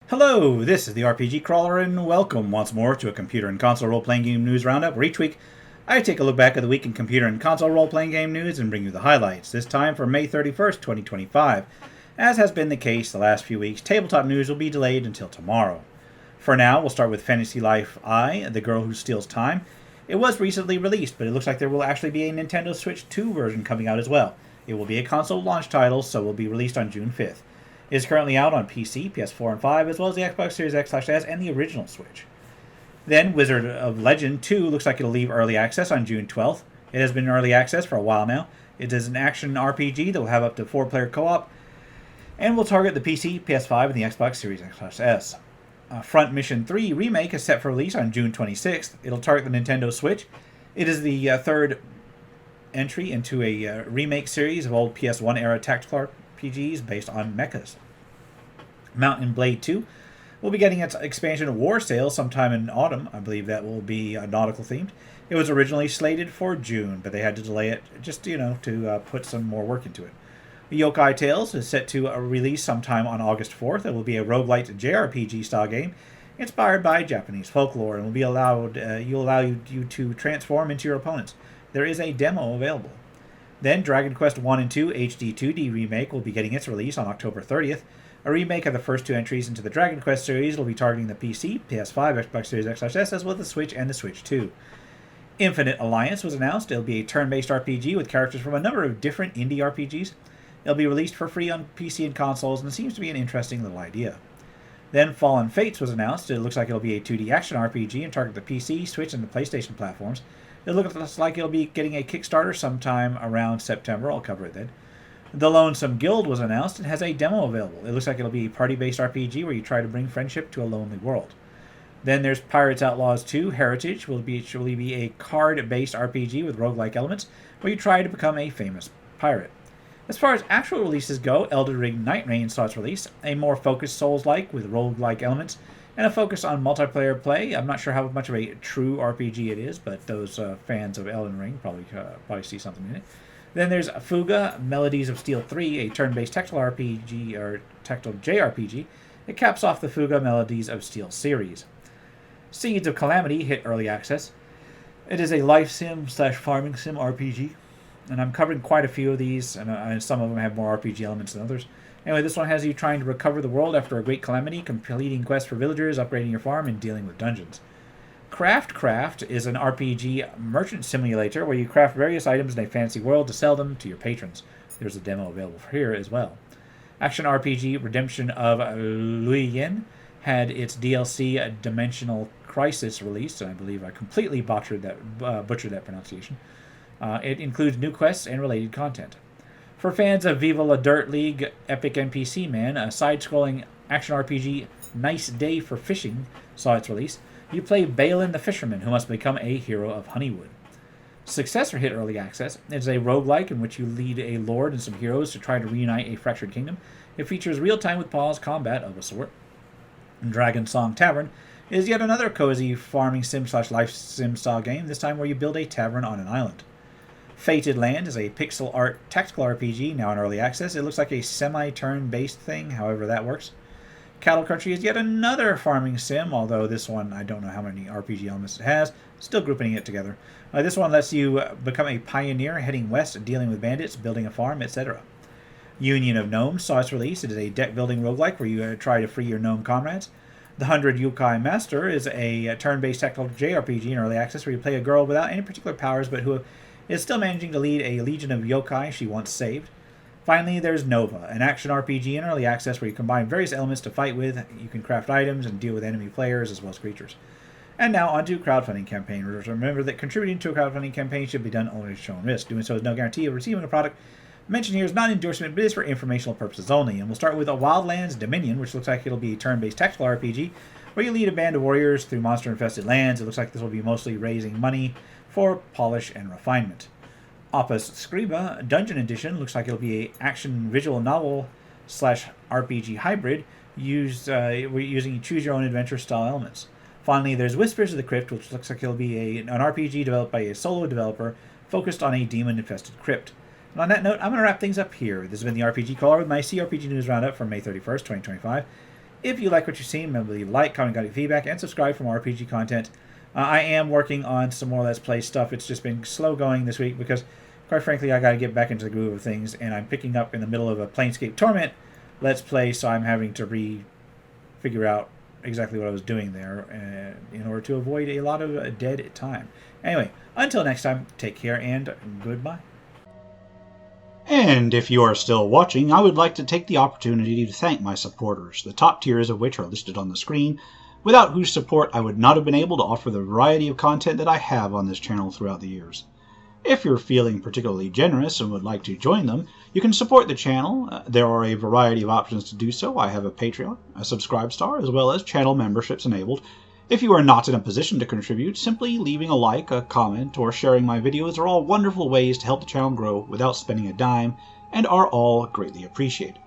Hello, this is the RPG Crawler, and welcome once more to a computer and console role-playing game news roundup, where each week I take a look back at the week in computer and console role-playing game news and bring you the highlights, this time for May 31st, 2025. As has been the case the last few weeks, tabletop news will be delayed until tomorrow. For now, we'll start with Fantasy Life I, The Girl Who Steals Time. It was recently released, but it looks like there will actually be a Nintendo Switch 2 version coming out as well. It will be a console launch title, so will be released on June 5th. It is currently out on PC, PS4, and 5, as well as the Xbox Series X/S and the original Switch. Then, Wizard of Legend 2 looks like it'll leave early access on June 12th. It has been in early access for a while now. It is an action RPG that will have up to 4-player co-op, and will target the PC, PS5, and the Xbox Series X/S. Front Mission 3 Remake is set for release on June 26th. It'll target the Nintendo Switch. It is the third entry into a remake series of old PS1-era tactical RPGs based on mechas. Mountain Blade 2 will be getting its expansion War Sail sometime in autumn. I believe that will be nautical themed. It was originally slated for June, but they had to delay it just, to put some more work into it. Yokai Tales is set to release sometime on August 4th. It will be a roguelite JRPG style game inspired by Japanese folklore and will be allow you to transform into your opponents. There is a demo available. Then Dragon Quest 1 and 2 HD 2D Remake will be getting its release on October 30th. A remake of the first two entries into the Dragon Quest series will be targeting the PC, PS5, Xbox Series X/S, as well as the Switch and the Switch 2. Infinite Alliance was announced. It'll be a turn-based RPG with characters from a number of different indie RPGs. It'll be released for free on PC and consoles, and it seems to be an interesting little idea. Then Fallen Fates was announced. It looks like it'll be a 2D action RPG and target the PC, Switch, and the PlayStation platforms. It looks like it'll be getting a Kickstarter sometime around September. I'll cover it then. The Lonesome Guild was announced and has a demo available. It looks like it'll be a party-based RPG where you try to bring friendship to a lonely world. Then there's Pirates Outlaws 2 Heritage, which will be a card-based RPG with roguelike elements where you try to become a famous pirate. As far as actual releases go, Elden Ring Night Reign saw its release, a more focused Souls-like with roguelike elements, and a focus on multiplayer play. I'm not sure how much of a true RPG it is, but those fans of Elden Ring probably see something in it. Then there's Fuga, Melodies of Steel 3, a turn-based tactical RPG, or tactical JRPG. It caps off the Fuga Melodies of Steel series. Seeds of Calamity hit early access. It is a life sim/farming sim RPG, and I'm covering quite a few of these, and some of them have more RPG elements than others. Anyway, this one has you trying to recover the world after a great calamity, completing quests for villagers, upgrading your farm, and dealing with dungeons. Craft is an RPG merchant simulator where you craft various items in a fantasy world to sell them to your patrons. There's a demo available for here as well. Action RPG Redemption of Luyen had its DLC Dimensional Crisis released, and I believe I completely butchered that pronunciation. It includes new quests and related content. For fans of Viva La Dirt League Epic NPC Man, a side-scrolling action RPG Nice Day for Fishing saw its release. You play Balin the Fisherman, who must become a hero of Honeywood. Successor hit early access. It is a roguelike in which you lead a lord and some heroes to try to reunite a fractured kingdom. It features real-time with pause combat of a sort. Dragon Song Tavern is yet another cozy farming sim/life sim style game, this time where you build a tavern on an island. Fated Land is a pixel art tactical RPG, now in early access. It looks like a semi-turn-based thing, however that works. Cattle Country is yet another farming sim, although this one, I don't know how many RPG elements it has. Still grouping it together. This one lets you become a pioneer heading west, dealing with bandits, building a farm, etc. Union of Gnomes saw its release. It is a deck-building roguelike where you try to free your gnome comrades. The 100 Yokai Master is a turn-based tactical JRPG in early access where you play a girl without any particular powers, but who is still managing to lead a legion of yokai she once saved. Finally, there's Nova, an action RPG in early access where you combine various elements to fight with. You can craft items and deal with enemy players as well as creatures. And now onto crowdfunding campaign. Remember that contributing to a crowdfunding campaign should be done only at your own risk. Doing so is no guarantee of receiving a product. Mentioned here is not endorsement, but is for informational purposes only. And we'll start with a Wildlands Dominion, which looks like it'll be a turn-based tactical RPG where you lead a band of warriors through monster-infested lands. It looks like this will be mostly raising money for polish and refinement. Opus Scriba Dungeon Edition looks like it'll be a action visual novel/RPG hybrid using choose-your-own-adventure style elements. Finally, there's Whispers of the Crypt, which looks like it'll be an RPG developed by a solo developer focused on a demon-infested crypt. And on that note, I'm going to wrap things up here. This has been the RPG Caller with my CRPG News Roundup for May 31st, 2025. If you like what you've seen, remember to like, comment, got feedback, and subscribe for more RPG content. I am working on some more Let's Play stuff. It's just been slow going this week because, quite frankly, I got to get back into the groove of things, and I'm picking up in the middle of a Planescape Torment Let's Play, so I'm having to figure out exactly what I was doing there in order to avoid a lot of dead time. Anyway, until next time, take care and goodbye. And if you are still watching, I would like to take the opportunity to thank my supporters, the top tiers of which are listed on the screen, without whose support I would not have been able to offer the variety of content that I have on this channel throughout the years. If you're feeling particularly generous and would like to join them, you can support the channel. There are a variety of options to do so. I have a Patreon, a Subscribe Star, as well as channel memberships enabled. If you are not in a position to contribute, simply leaving a like, a comment, or sharing my videos are all wonderful ways to help the channel grow without spending a dime, and are all greatly appreciated.